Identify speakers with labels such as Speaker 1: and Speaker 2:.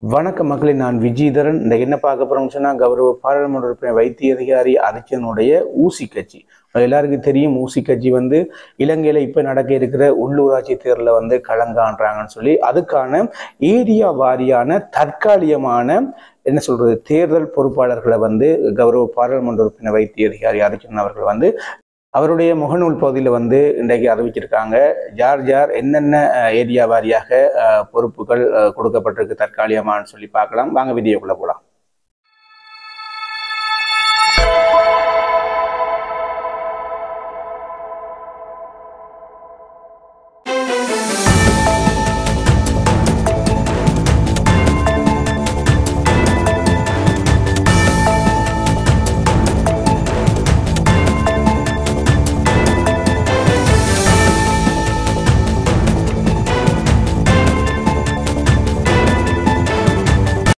Speaker 1: வணக்க மக்களே, நான் விஜயதரன். இந்த என்ன பார்க்க போறோம்னு சொன்னா, கௌரவ பாராளுமன்ற உறுப்பினர் வைத்திய அதிகாரி அர்ச்சனுடைய ஊசி கட்சி. எல்லாருக்கும் தெரியும், ஊசி கட்சி இலங்கையில இப்ப நடக்க இருக்கிற உள்ளூராட்சி தேர்தலில் களங்காண்றாங்கன்னு சொல்லி அதுக்கான ஏரியா வாரியான தற்காலிகமான என்ன சொல்றது தேர்தல் பொறுப்பாளர்களை கௌரவ பாராளுமன்ற உறுப்பினர் வைத்திய அதிகாரி அர்ச்சன் அவர்கள் அவருடைய முகநூல் பகுதியில் இன்றைக்கு அறிவிச்சிருக்காங்க. யார் யார் என்னென்ன ஏரியா வாரியாக பொறுப்புகள் கொடுக்கப்பட்டிருக்கு தற்காலிகமானு சொல்லி பார்க்கலாம். வாங்க வீடியோக்குள்ள போகலாம்.